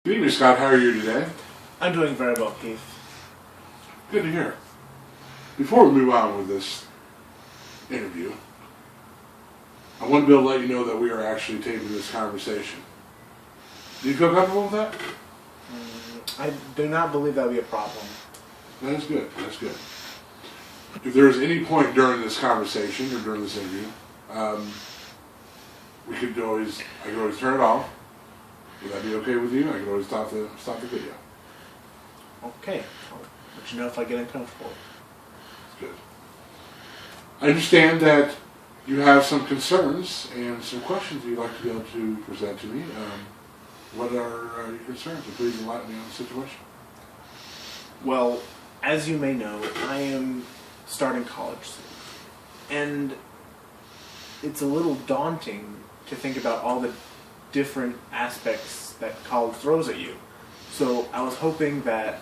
Good evening, Scott. How are you today? I'm doing very well, Keith. Good to hear. Before we move on with this interview, I want to be able to let you know that we are actually taping this conversation. Do you feel comfortable with that? I do not believe that would be a problem. That is good. That's good. If there is any point during this conversation or during this interview, I could always turn it off. Would that be okay with you? I could always stop the video. Okay. I'll let you know if I get uncomfortable. That's good. I understand that you have some concerns and some questions you'd like to be able to present to me. What are your concerns? And please enlighten me on the situation. Well, as you may know, I am starting college soon. And it's a little daunting to think about all the different aspects that college throws at you. So I was hoping that,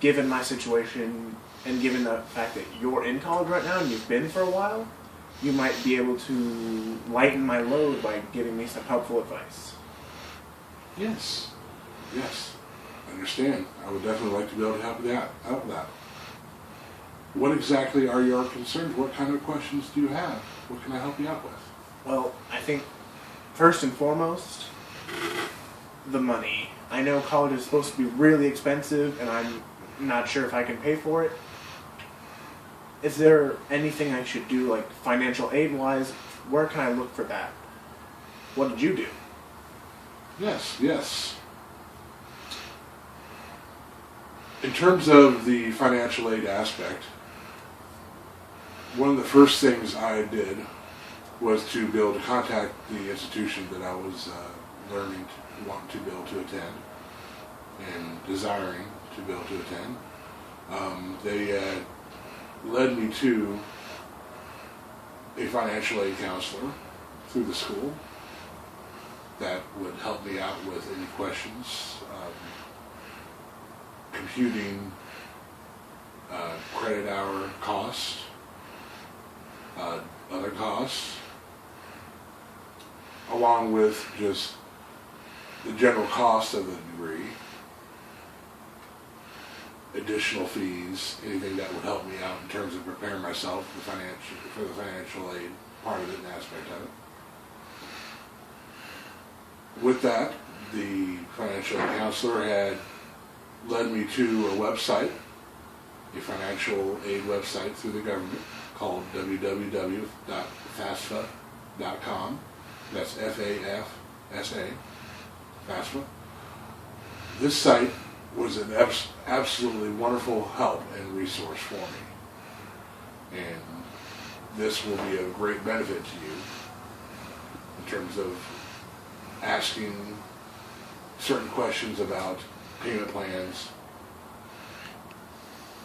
given my situation and given the fact that you're in college right now and you've been for a while, you might be able to lighten my load by giving me some helpful advice. Yes. I understand. I would definitely like to be able to help with that. What exactly are your concerns? What kind of questions do you have? What can I help you out with? Well, I think first and foremost, the money. I know college is supposed to be really expensive, and I'm not sure if I can pay for it. Is there anything I should do, like financial aid-wise? Where can I look for that? What did you do? Yes. In terms of the financial aid aspect, one of the first things I did was to be able to contact the institution that I was wanting to be able to attend and desiring to be able to attend. They led me to a financial aid counselor through the school that would help me out with any questions, computing credit hour costs, other costs, along with just the general cost of the degree, additional fees, anything that would help me out in terms of preparing myself for the financial aid part of it and aspect of it. With that, the financial aid counselor had led me to a website, a financial aid website through the government called www.FAFSA.com. That's FAFSA, FAFSA. This site was an absolutely wonderful help and resource for me. And this will be a great benefit to you in terms of asking certain questions about payment plans,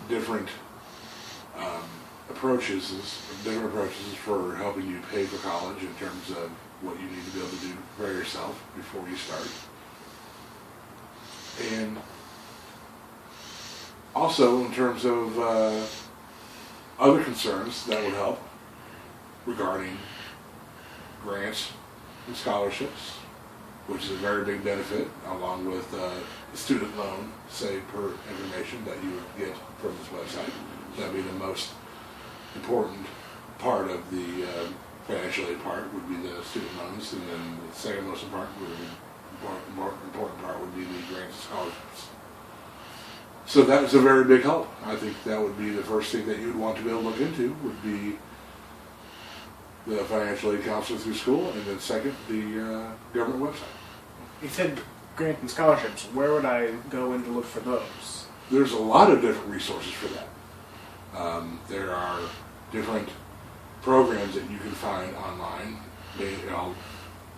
different approaches for helping you pay for college in terms of what you need to be able to do for yourself before you start. And also in terms of other concerns that would help regarding grants and scholarships, which is a very big benefit, along with the student loan, say, per information that you would get from this website. That would be the most important part of the financial aid part would be the student loans, and then the second most important part would be the grants and scholarships. So that was a very big help. I think that would be the first thing that you would want to be able to look into would be the financial aid counselor through school, and then second, the government website. You said grants and scholarships. Where would I go in to look for those? There's a lot of different resources for that. There are different programs that you can find online,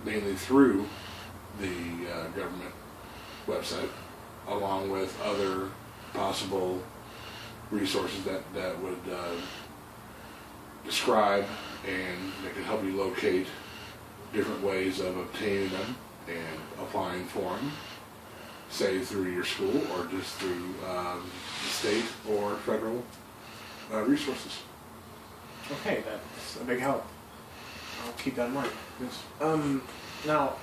mainly through the government website, along with other possible resources that would describe and that can help you locate different ways of obtaining them and applying for them, say through your school or just through state or federal resources. Okay, that's a big help. I'll keep that in mind. Yes. Now,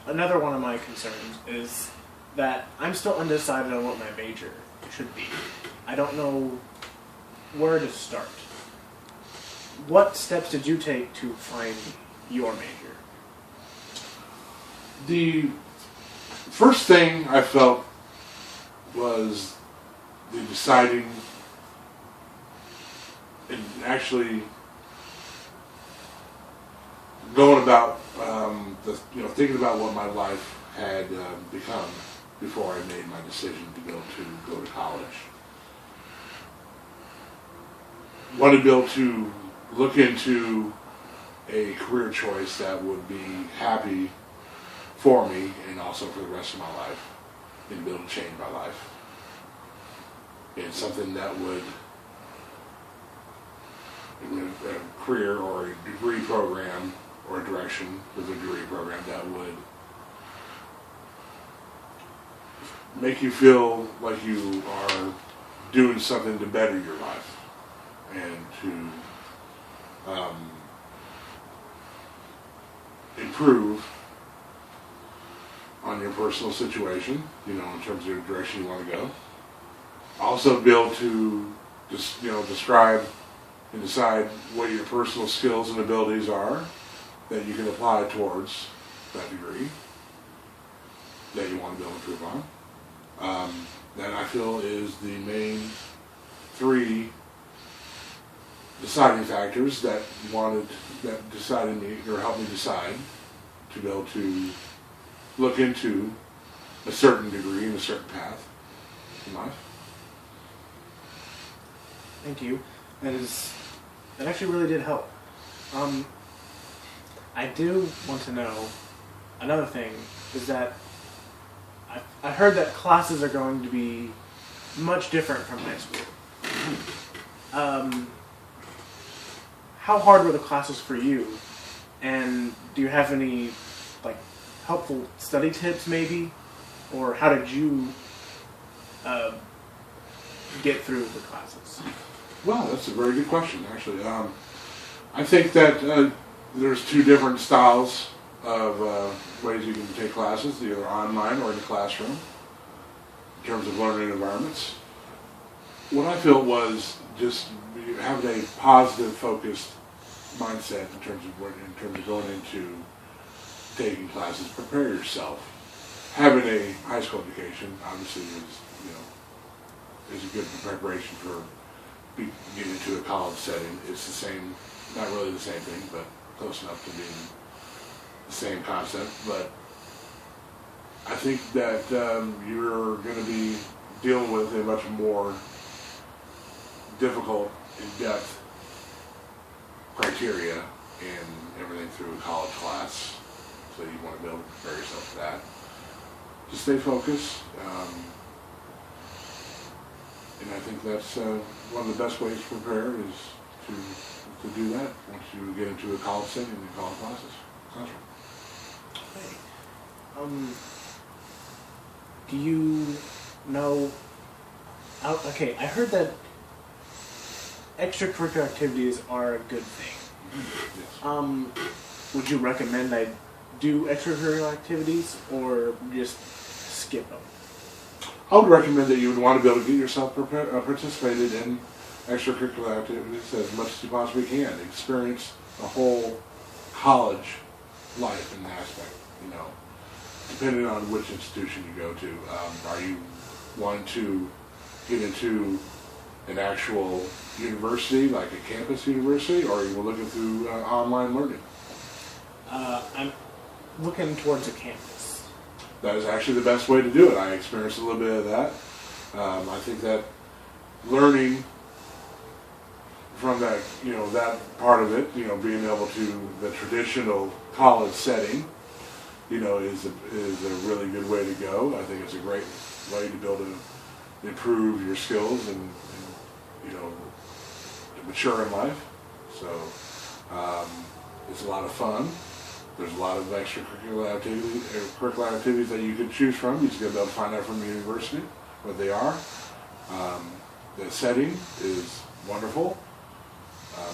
another one of my concerns is that I'm still undecided on what my major should be. I don't know where to start. What steps did you take to find your major? The first thing I felt was the deciding and actually going about thinking about what my life had become before I made my decision to go to college. Wanted to be able to look into a career choice that would be happy for me and also for the rest of my life, and be able to change my life. And something that would, a career or a degree program or a direction with a degree program that would make you feel like you are doing something to better your life and to improve on your personal situation, in terms of the direction you want to go. Also be able to just, describe and decide what your personal skills and abilities are that you can apply towards that degree that you want to be able to improve on. That I feel is the main three deciding factors that decided me or helped me decide to be able to look into a certain degree and a certain path in life. Thank you. That actually really did help. I do want to know, another thing is that I heard that classes are going to be much different from high school. How hard were the classes for you? And do you have any helpful study tips maybe? Or how did you get through the classes? Well, that's a very good question, actually. I think that there's two different styles of ways you can take classes, either online or in the classroom, in terms of learning environments. What I felt was just having a positive, focused mindset in terms of going into taking classes. Prepare yourself. Having a high school education obviously is a good preparation for getting into a college setting. It's the same, not really the same thing, but close enough to being the same concept. But I think that you're going to be dealing with a much more difficult, in-depth criteria and everything through a college class. So you want to be able to prepare yourself for that. Just stay focused. And I think that's one of the best ways to prepare is to do that once you get into a college setting and college classroom. Okay. Do you know? Okay, I heard that extracurricular activities are a good thing. Yes. Would you recommend I do extracurricular activities or just skip them? I would recommend that you would want to be able to get yourself participated in extracurricular activities as much as you possibly can. Experience the whole college life in the aspect, depending on which institution you go to. Are you wanting to get into an actual university, like a campus university, or are you looking through online learning? I'm looking towards a campus. That is actually the best way to do it. I experienced a little bit of that. I think that learning from that, that part of it, being able to the traditional college setting, is a really good way to go. I think it's a great way to be able to improve your skills and to mature in life. So it's a lot of fun. There's a lot of extracurricular activities that you can choose from. You just got to be able to find out from the university what they are. The setting is wonderful.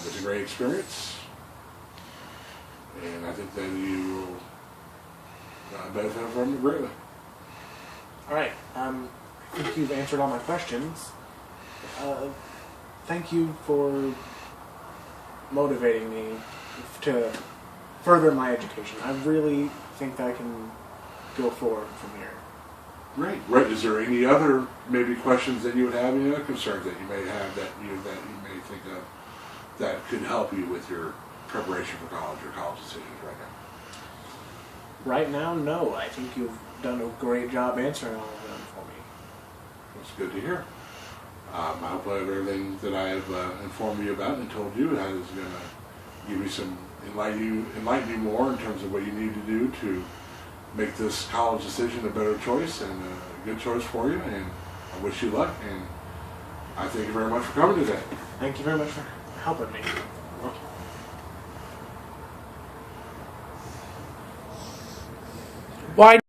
It's a great experience, and I think that you will benefit from it greatly. All right. I think you've answered all my questions. Thank you for motivating me to further my education. I really think that I can go forward from here. Great. Right. Is there any other maybe questions that you would have, any other concerns that you may have that you may think of that could help you with your preparation for college or college decisions right now? Right now, no. I think you've done a great job answering all of them for me. That's good to hear. I hope everything that I have informed you about and told you is going to give you some enlighten you more in terms of what you need to do to make this college decision a better choice and a good choice for you. And I wish you luck. And I thank you very much for coming today. Thank you very much for helping me. Why?